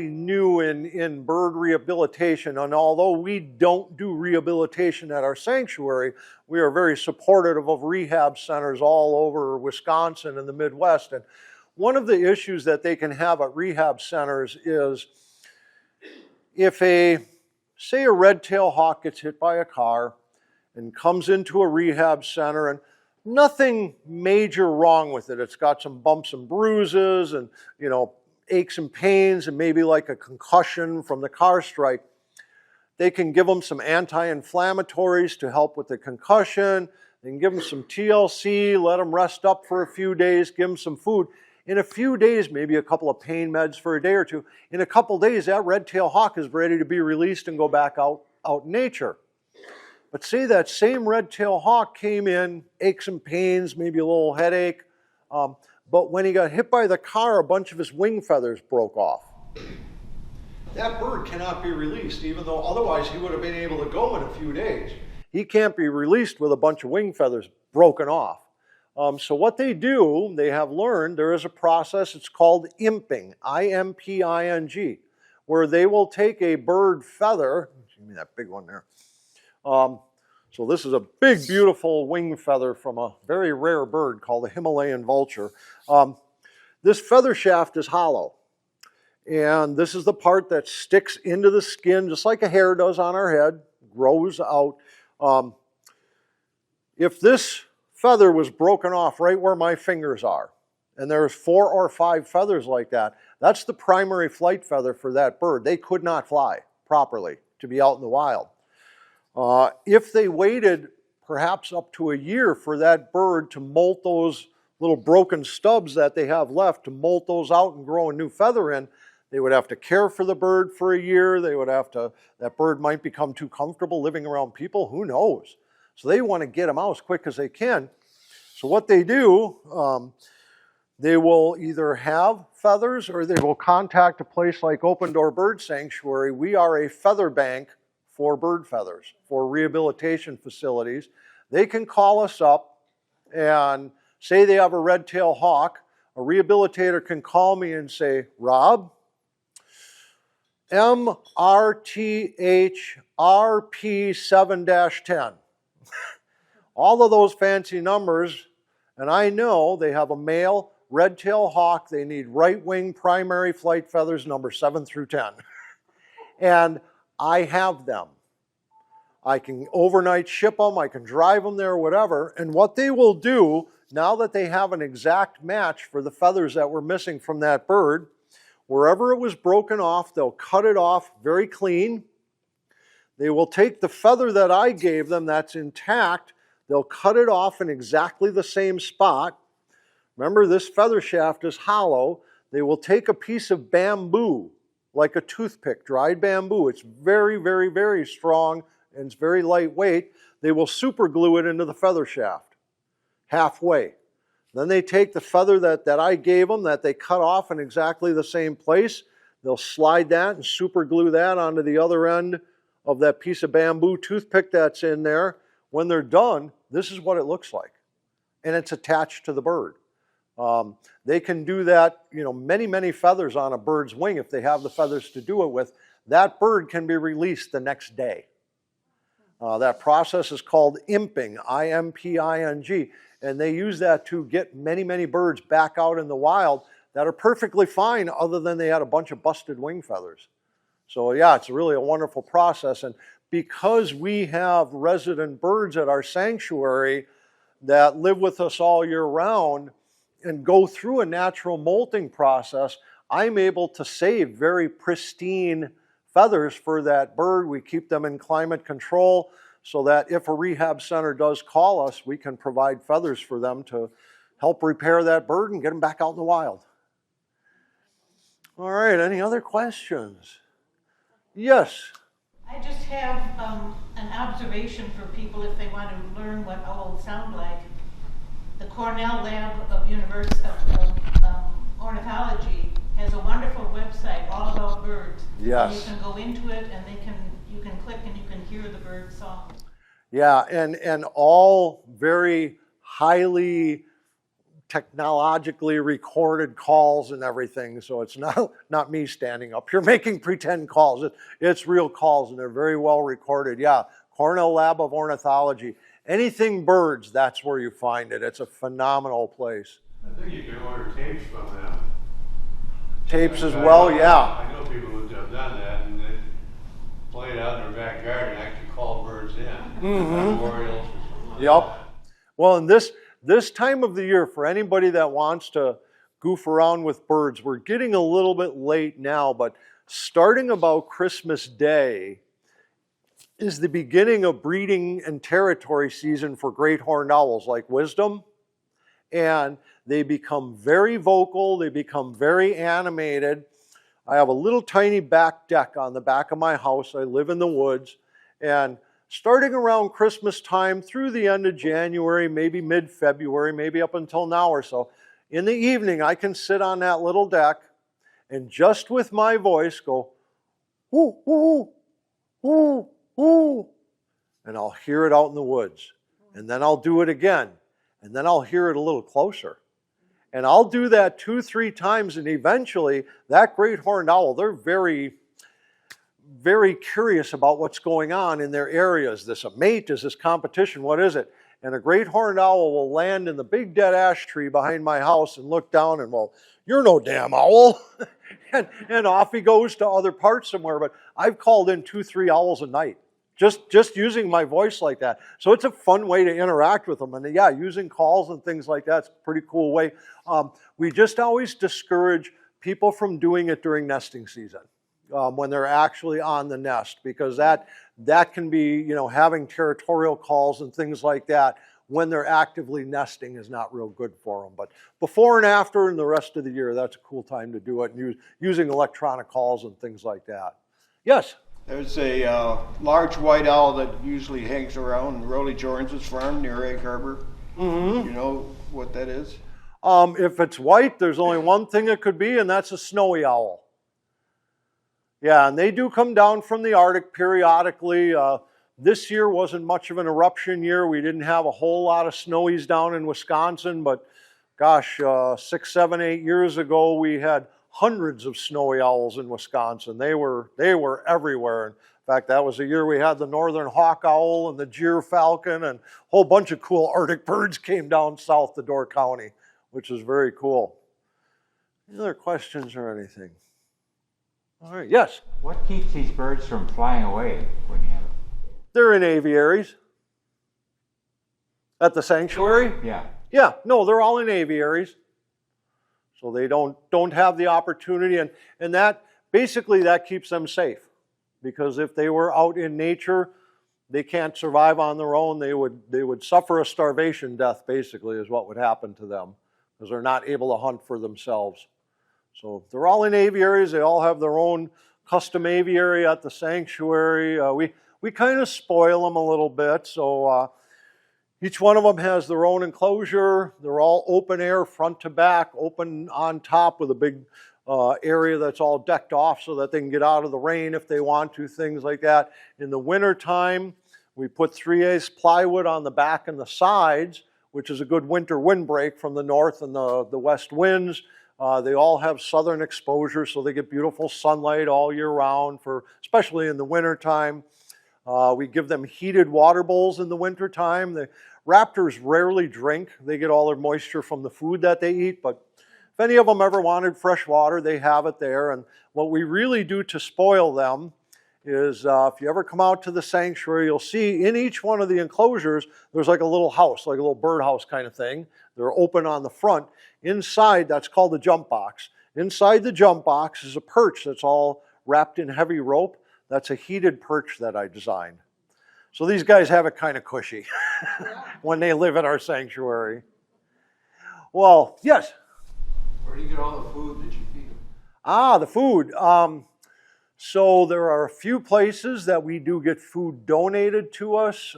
new in bird rehabilitation, and although we don't do rehabilitation at our sanctuary, we are very supportive of rehab centers all over Wisconsin and the Midwest. And one of the issues that they can have at rehab centers is if say a red-tailed hawk gets hit by a car and comes into a rehab center, and nothing major wrong with it. It's got some bumps and bruises and, aches and pains and maybe like a concussion from the car strike. They can give them some anti-inflammatories to help with the concussion. They can give them some TLC, let them rest up for a few days, give them some food. In a few days, maybe a couple of pain meds for a day or two, in a couple days, that red-tailed hawk is ready to be released and go back out in nature. But say that same red-tailed hawk came in, aches and pains, maybe a little headache, But when he got hit by the car, a bunch of his wing feathers broke off. That bird cannot be released, even though otherwise he would have been able to go in a few days. He can't be released with a bunch of wing feathers broken off. So what they do, they have learned, there is a process, it's called imping, I-M-P-I-N-G, where they will take a bird feather, give me that big one there. So this is a big, beautiful wing feather from a very rare bird called the Himalayan vulture. This feather shaft is hollow. And this is the part that sticks into the skin, just like a hair does on our head, grows out. If this feather was broken off right where my fingers are, and there's 4 or 5 feathers like that, that's the primary flight feather for that bird. They could not fly properly to be out in the wild. If they waited perhaps up to a year for that bird to molt those little broken stubs that they have left, to molt those out and grow a new feather in, they would have to care for the bird for a year. They would have to, that bird might become too comfortable living around people, who knows? So they want to get them out as quick as they can. So what they do, they will either have feathers or they will contact a place like Open Door Bird Sanctuary. We are a feather bank for bird feathers, for rehabilitation facilities. They can call us up and say they have a red-tailed hawk. A rehabilitator can call me and say, Rob, MRTHRP7-10. All of those fancy numbers, and I know they have a male red-tailed hawk. They need right-wing primary flight feathers number 7 through 10. And I have them. I can overnight ship them, I can drive them there, whatever. And what they will do, now that they have an exact match for the feathers that were missing from that bird, wherever it was broken off, they'll cut it off very clean. They will take the feather that I gave them that's intact, they'll cut it off in exactly the same spot. Remember, this feather shaft is hollow. They will take a piece of bamboo, like a toothpick, dried bamboo. It's very, very, very strong and it's very lightweight. They will super glue it into the feather shaft, halfway. Then they take the feather that I gave them, that they cut off in exactly the same place. They'll slide that and super glue that onto the other end of that piece of bamboo toothpick that's in there. When they're done, this is what it looks like. And it's attached to the bird. They can do that, many, many feathers on a bird's wing if they have the feathers to do it with. That bird can be released the next day. That process is called imping, I-M-P-I-N-G. And they use that to get many, many birds back out in the wild that are perfectly fine other than they had a bunch of busted wing feathers. So yeah, it's really a wonderful process. And because we have resident birds at our sanctuary that live with us all year round and go through a natural molting process, I'm able to save very pristine feathers for that bird. We keep them in climate control so that if a rehab center does call us, we can provide feathers for them to help repair that bird and get them back out in the wild. All right, any other questions? Yes. I just have an observation for people if they want to learn what owls sound like. The Cornell Lab of Ornithology has a wonderful website all about birds. Yes. And you can go into it and you can click and you can hear the bird song. Yeah, and all very highly technologically recorded calls and everything, so it's not me standing up here making pretend calls. It's real calls, and they're very well recorded. Yeah, Cornell Lab of Ornithology. Anything birds, that's where you find it. It's a phenomenal place. I think you can order tapes from them. Tapes as well, yeah. I know people who have done that, and they play it out in their backyard and actually call birds in. Mm-hmm. Orioles or something like Yep. that. Well, and this time of the year, for anybody that wants to goof around with birds, we're getting a little bit late now, but starting about Christmas Day is the beginning of breeding and territory season for great horned owls like Wisdom. And they become very vocal, they become very animated. I have a little tiny back deck on the back of my house. I live in the woods. And starting around Christmas time through the end of January, maybe mid-February, maybe up until now or so, In the evening, I can sit on that little deck and just with my voice go, whoo, whoo, whoo, whoo, and I'll hear it out in the woods. And then I'll do it again, and then I'll hear it a little closer. And I'll do that 2-3 times, and eventually that great horned owl, they're very, very curious about what's going on in their area. Is this a mate? Is this competition? What is it? And a great horned owl will land in the big dead ash tree behind my house and look down and, well, you're no damn owl. and off he goes to other parts somewhere. But I've called in 2-3 owls a night, just using my voice like that. So it's a fun way to interact with them. And yeah, using calls and things like that's a pretty cool way. We just always discourage people from doing it during nesting season. When they're actually on the nest, because that can be, having territorial calls and things like that when they're actively nesting is not real good for them. But before and after and the rest of the year, that's a cool time to do it, and using electronic calls and things like that. Yes? There's a large white owl that usually hangs around Rolly Jordan's farm near Egg Harbor. Mm-hmm. You know what that is? If it's white, there's only one thing it could be, and that's a snowy owl. Yeah, and they do come down from the Arctic periodically. This year wasn't much of an eruption year. We didn't have a whole lot of snowies down in Wisconsin, but gosh, 6, 7, 8 years ago, we had hundreds of snowy owls in Wisconsin. They were everywhere. In fact, that was the year we had the northern hawk owl and the gyr falcon, and a whole bunch of cool Arctic birds came down south to Door County, which is very cool. Any other questions or anything? All right, yes? What keeps these birds from flying away when you have them? They're in aviaries. At the sanctuary? Yeah. Yeah, no, they're all in aviaries. So they don't have the opportunity, and that basically that keeps them safe. Because if they were out in nature, they can't survive on their own. They would suffer a starvation death, basically, is what would happen to them, because they're not able to hunt for themselves. So they're all in aviaries. They all have their own custom aviary at the sanctuary. We kind of spoil them a little bit. So each one of them has their own enclosure. They're all open air, front to back, open on top with a big area that's all decked off so that they can get out of the rain if they want to, things like that. In the wintertime, we put 3/8 plywood on the back and the sides, which is a good winter windbreak from the north and the west winds. They all have southern exposure, so they get beautiful sunlight all year round, especially in the wintertime. We give them heated water bowls in the wintertime. The raptors rarely drink. They get all their moisture from the food that they eat, but if any of them ever wanted fresh water, they have it there. And what we really do to spoil them is if you ever come out to the sanctuary, you'll see in each one of the enclosures, there's like a little house, like a little birdhouse kind of thing. They're open on the front. Inside, that's called the jump box. Inside the jump box is a perch that's all wrapped in heavy rope. That's a heated perch that I designed. So these guys have it kind of cushy when they live at our sanctuary. Well, yes? Where do you get all the food that you feed them? The food. So there are a few places that we do get food donated to us.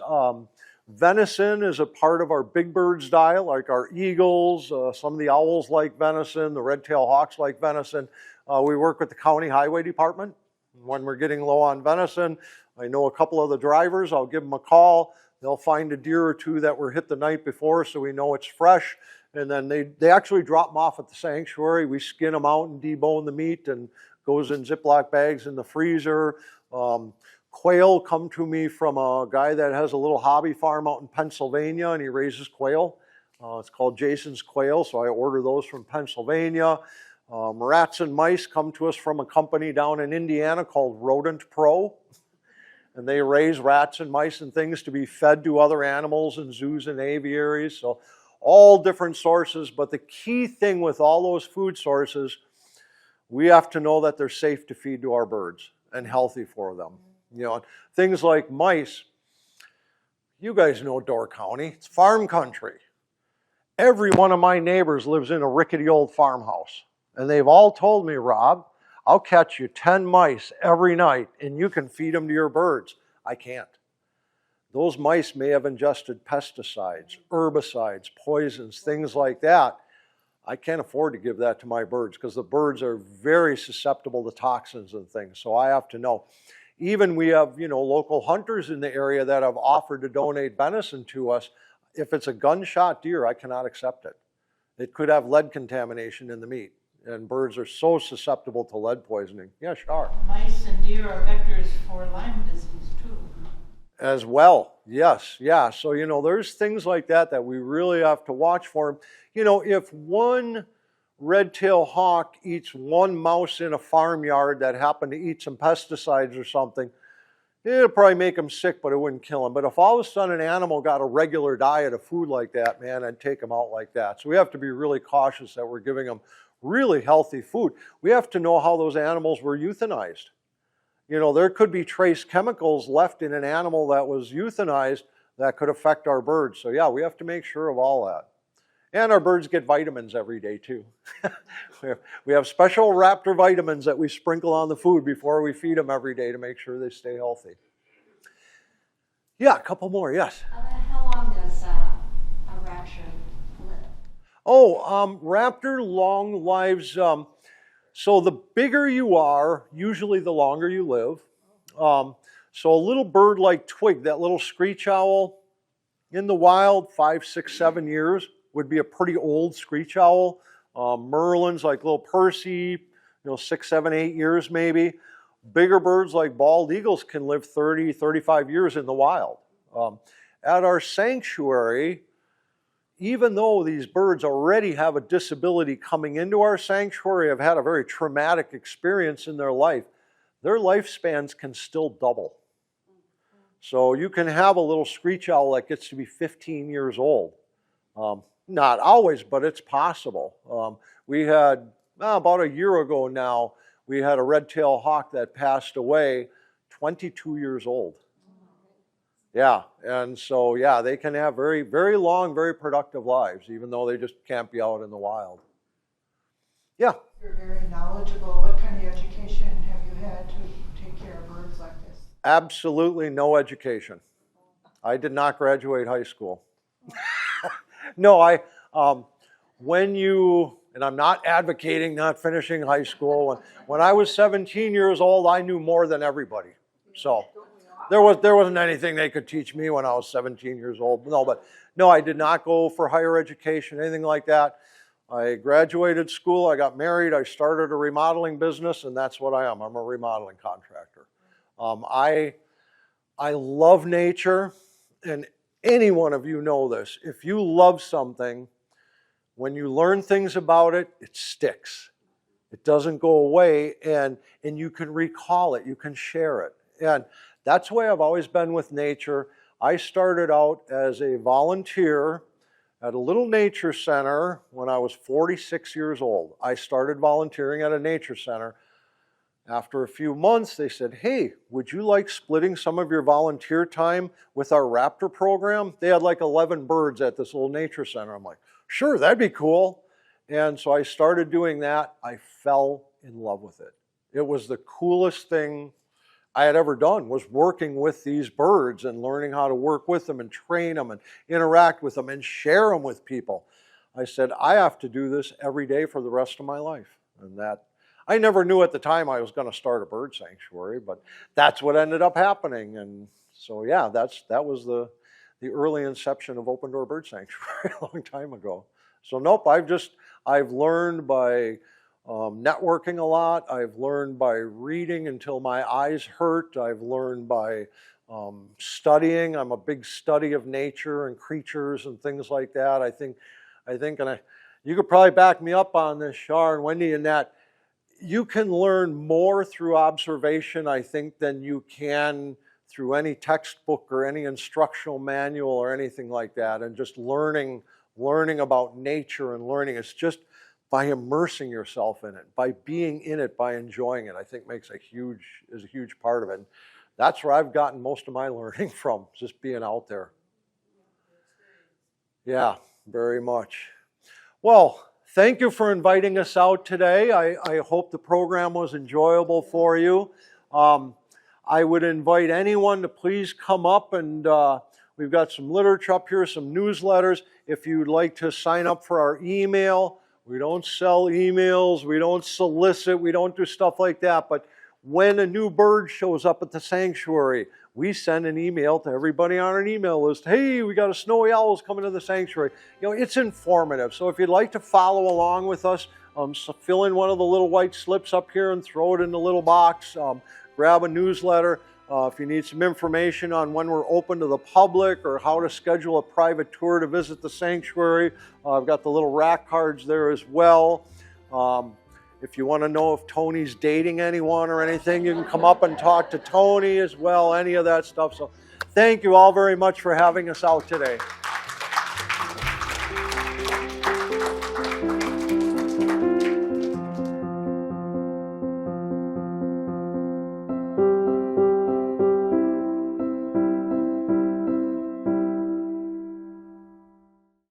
Venison is a part of our big birds diet, like our eagles. Some of the owls like venison. The red-tailed hawks like venison. We work with the county highway department. When we're getting low on venison, I know a couple of the drivers. I'll give them a call. They'll find a deer or two that were hit the night before, so we know it's fresh. And then they actually drop them off at the sanctuary. We skin them out and debone the meat, and goes in Ziploc bags in the freezer. Quail come to me from a guy that has a little hobby farm out in Pennsylvania, and he raises quail. It's called Jason's Quail, so I order those from Pennsylvania. Rats and mice come to us from a company down in Indiana called Rodent Pro. And they raise rats and mice and things to be fed to other animals in zoos and aviaries. So all different sources, but the key thing with all those food sources, we have to know that they're safe to feed to our birds and healthy for them. Things like mice, you guys know Door County, it's farm country. Every one of my neighbors lives in a rickety old farmhouse. And they've all told me, Rob, I'll catch you 10 mice every night and you can feed them to your birds. I can't. Those mice may have ingested pesticides, herbicides, poisons, things like that. I can't afford to give that to my birds because the birds are very susceptible to toxins and things. So I have to know. Even we have, local hunters in the area that have offered to donate venison to us. If it's a gunshot deer, I cannot accept it. It could have lead contamination in the meat. And birds are so susceptible to lead poisoning. Yeah, sure. Mice and deer are vectors for Lyme disease too. As well, yes, yeah. So, there's things like that we really have to watch for. If one red-tailed hawk eats one mouse in a farmyard that happened to eat some pesticides or something, it'll probably make him sick, but it wouldn't kill him. But if all of a sudden an animal got a regular diet of food like that, man, I'd take him out like that. So we have to be really cautious that we're giving them really healthy food. We have to know how those animals were euthanized. There could be trace chemicals left in an animal that was euthanized that could affect our birds. So yeah, we have to make sure of all that. And our birds get vitamins every day too. We have special raptor vitamins that we sprinkle on the food before we feed them every day to make sure they stay healthy. Yeah, a couple more, yes. How long does a raptor live? Oh, raptor long lives. So the bigger you are, usually the longer you live. So a little bird like Twig, that little screech owl, in the wild, 5, 6, 7 years would be a pretty old screech owl. Merlins like little Percy, 6, 7, 8 years maybe. Bigger birds like bald eagles can live 30, 35 years in the wild. At our sanctuary, even though these birds already have a disability coming into our sanctuary, have had a very traumatic experience in their life, their lifespans can still double. So you can have a little screech owl that gets to be 15 years old. Not always, but it's possible. We had, about a year ago now, we had a red-tailed hawk that passed away, 22 years old. Yeah, and so, yeah, they can have very, very long, very productive lives, even though they just can't be out in the wild. Yeah? You're very knowledgeable. What kind of education have you had to take care of birds like this? Absolutely no education. I did not graduate high school. No, and I'm not advocating not finishing high school. When I was 17 years old, I knew more than everybody. So there wasn't anything they could teach me when I was 17 years old. No, I did not go for higher education, anything like that. I graduated school, I got married, I started a remodeling business, and that's what I am. I'm a remodeling contractor. I love nature, and any one of you know this. If you love something, when you learn things about it, it sticks. It doesn't go away, and you can recall it, you can share it. And that's the way I've always been with nature. I started out as a volunteer at a little nature center when I was 46 years old. I started volunteering at a nature center. After a few months, they said, hey, would you like splitting some of your volunteer time with our raptor program? They had like 11 birds at this little nature center. I'm like, sure, that'd be cool. And so I started doing that. I fell in love with it. It was the coolest thing I had ever done, was working with these birds and learning how to work with them and train them and interact with them and share them with people. I said, I have to do this every day for the rest of my life. And that, I never knew at the time I was going to start a bird sanctuary, but that's what ended up happening. And so, yeah, that was the early inception of Open Door Bird Sanctuary a long time ago. So nope, I've learned by networking a lot. I've learned by reading until my eyes hurt. I've learned by studying. I'm a big study of nature and creatures and things like that. I think, and you could probably back me up on this, Shar and Wendy, in that you can learn more through observation, I think, than you can through any textbook or any instructional manual or anything like that. And just learning about nature and learning, it's just by immersing yourself in it, by being in it, by enjoying it, I think is a huge part of it. And that's where I've gotten most of my learning from, just being out there. Yeah, very much. Well, thank you for inviting us out today. I hope the program was enjoyable for you. I would invite anyone to please come up, and we've got some literature up here, some newsletters. If you'd like to sign up for our email, We don't sell emails, we don't solicit, we don't do stuff like that. But when a new bird shows up at the sanctuary, we send an email to everybody on our email list. Hey, we got a snowy owl's coming to the sanctuary. You know, it's informative. So if you'd like to follow along with us, so fill in one of the little white slips up here and throw it in the little box. Grab a newsletter. If you need some information on when we're open to the public or how to schedule a private tour to visit the sanctuary, I've got the little rack cards there as well. If you want to know if Tony's dating anyone or anything, you can come up and talk to Tony as well, any of that stuff. So thank you all very much for having us out today.